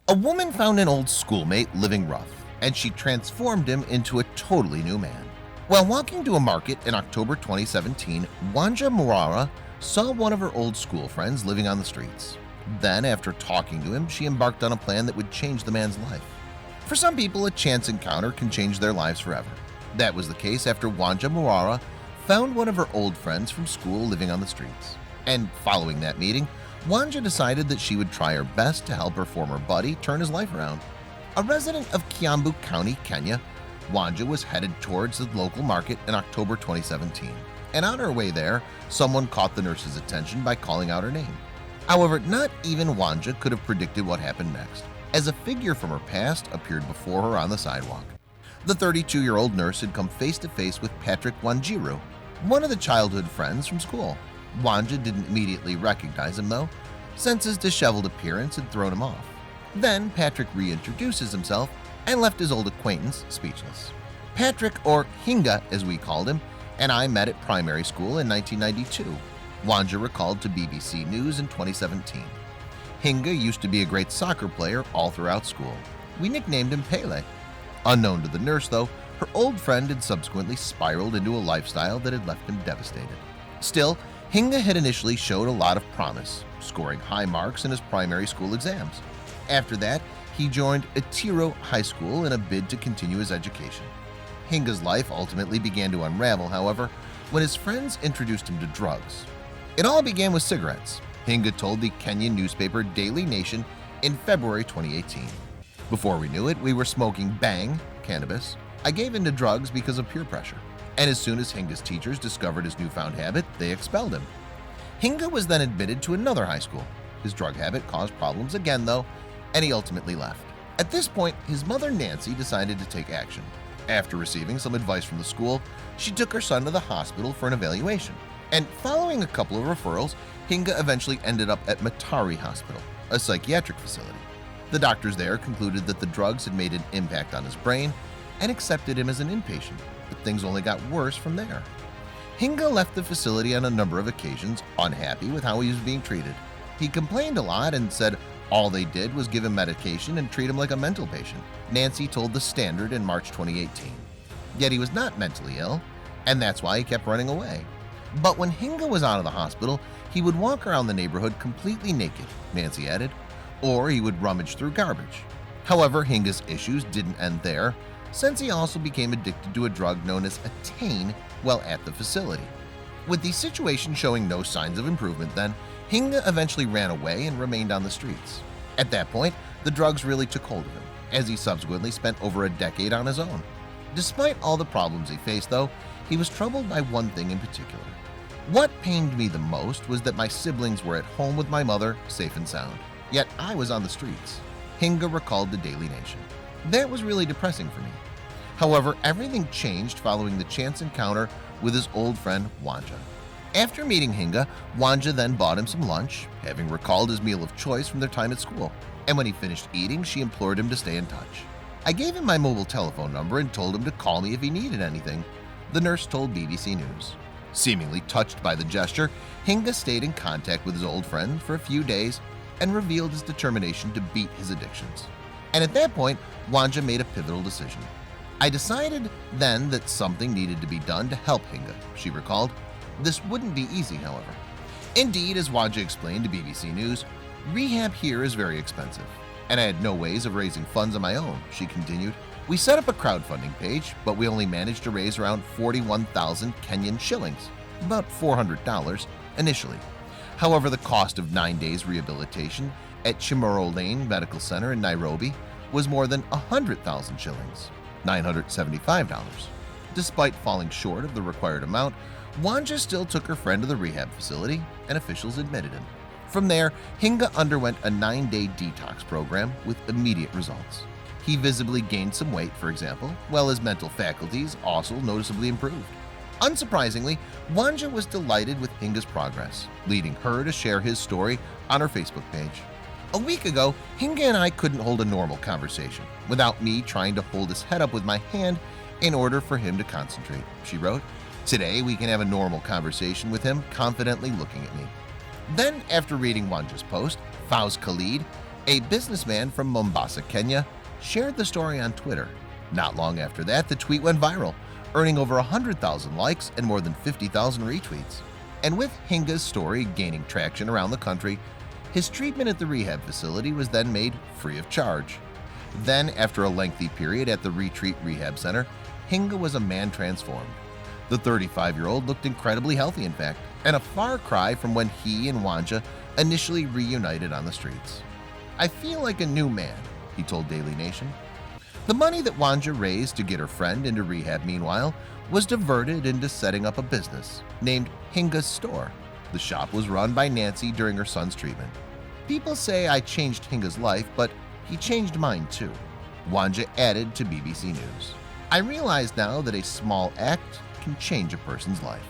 A woman found an old schoolmate living rough, and she transformed him into a totally new man. While walking to a market in October 2017, Wanja Murara saw one of her old school friends living on the streets. Then, after talking to him, she embarked on a plan that would change the man's life. For some people, a chance encounter can change their lives forever. That was the case after Wanja Murara found one of her old friends from school living on the streets. And following that meeting, Wanja decided that she would try her best to help her former buddy turn his life around. A resident of Kiambu County, Kenya, Wanja was headed towards the local market in October 2017. And on her way there, someone caught the nurse's attention by calling out her name. However, not even Wanja could have predicted what happened next, as a figure from her past appeared before her on the sidewalk. The 32-year-old nurse had come face-to-face with Patrick Wanjiru, one of the childhood friends from school. Wanja didn't immediately recognize him, though, since his disheveled appearance had thrown him off. Then Patrick reintroduces himself and left his old acquaintance speechless. Patrick, or Hinga as we called him, and I met at primary school in 1992, Wanja recalled to BBC News in 2017. Hinga used to be a great soccer player all throughout school. We nicknamed him Pele. Unknown to the nurse, though, her old friend had subsequently spiraled into a lifestyle that had left him devastated. Still, Hinga had initially showed a lot of promise, scoring high marks in his primary school exams. After that, he joined Atiro High School in a bid to continue his education. Hinga's life ultimately began to unravel, however, when his friends introduced him to drugs. It all began with cigarettes, Hinga told the Kenyan newspaper Daily Nation in February 2018. Before we knew it, we were smoking bang, cannabis. I gave in to drugs because of peer pressure. And as soon as Hinga's teachers discovered his newfound habit, they expelled him. Hinga was then admitted to another high school. His drug habit caused problems again, though, and he ultimately left. At this point, his mother Nancy decided to take action. After receiving some advice from the school, she took her son to the hospital for an evaluation. And following a couple of referrals, Hinga eventually ended up at Matari Hospital, a psychiatric facility. The doctors there concluded that the drugs had made an impact on his brain and accepted him as an inpatient, but things only got worse from there. Hinga left the facility on a number of occasions, unhappy with how he was being treated. He complained a lot and said all they did was give him medication and treat him like a mental patient, Nancy told The Standard in March 2018. Yet he was not mentally ill, and that's why he kept running away. But when Hinga was out of the hospital, he would walk around the neighborhood completely naked, Nancy added, or he would rummage through garbage. However, Hinga's issues didn't end there, since he also became addicted to a drug known as Attain while at the facility. With the situation showing no signs of improvement then, Hinga eventually ran away and remained on the streets. At that point, the drugs really took hold of him, as he subsequently spent over a decade on his own. Despite all the problems he faced, though, he was troubled by one thing in particular. What pained me the most was that my siblings were at home with my mother, safe and sound, yet I was on the streets, Hinga recalled the Daily Nation. That was really depressing for me. However, everything changed following the chance encounter with his old friend Wanja. After meeting Hinga, Wanja then bought him some lunch, having recalled his meal of choice from their time at school. And when he finished eating, she implored him to stay in touch. I gave him my mobile telephone number and told him to call me if he needed anything, the nurse told BBC News. Seemingly touched by the gesture, Hinga stayed in contact with his old friend for a few days and revealed his determination to beat his addictions. And at that point, Wanja made a pivotal decision. I decided then that something needed to be done to help Hinga, she recalled. This wouldn't be easy, however. Indeed, as Wanja explained to BBC News, rehab here is very expensive, and I had no ways of raising funds on my own, she continued. We set up a crowdfunding page, but we only managed to raise around 41,000 Kenyan shillings, about $400 initially. However, the cost of 9 days rehabilitation at Chimoro Lane Medical Center in Nairobi was more than 100,000 shillings, $975. Despite falling short of the required amount, Wanja still took her friend to the rehab facility, and officials admitted him. From there, Hinga underwent a 9-day detox program with immediate results. He visibly gained some weight, for example, while his mental faculties also noticeably improved. Unsurprisingly, Wanja was delighted with Hinga's progress, leading her to share his story on her Facebook page. A week ago, Hinga and I couldn't hold a normal conversation without me trying to hold his head up with my hand in order for him to concentrate, she wrote. Today, we can have a normal conversation with him confidently looking at me. Then, after reading Wanja's post, Fauz Khalid, A businessman from Mombasa, Kenya, shared the story on Twitter. Not long after that, the tweet went viral, earning over 100,000 likes and more than 50,000 retweets. And with Hinga's story gaining traction around the country, his treatment at the rehab facility was then made free of charge. Then, after a lengthy period at the Retreat Rehab Center, Hinga was a man transformed. The 35-year-old looked incredibly healthy, in fact, and a far cry from when he and Wanja initially reunited on the streets. "I feel like a new man," he told Daily Nation. The money that Wanja raised to get her friend into rehab, meanwhile, was diverted into setting up a business named Hinga's Store. The shop was run by Nancy during her son's treatment. "People say I changed Hinga's life, but he changed mine too," Wanja added to BBC News. "I realize now that a small act can change a person's life."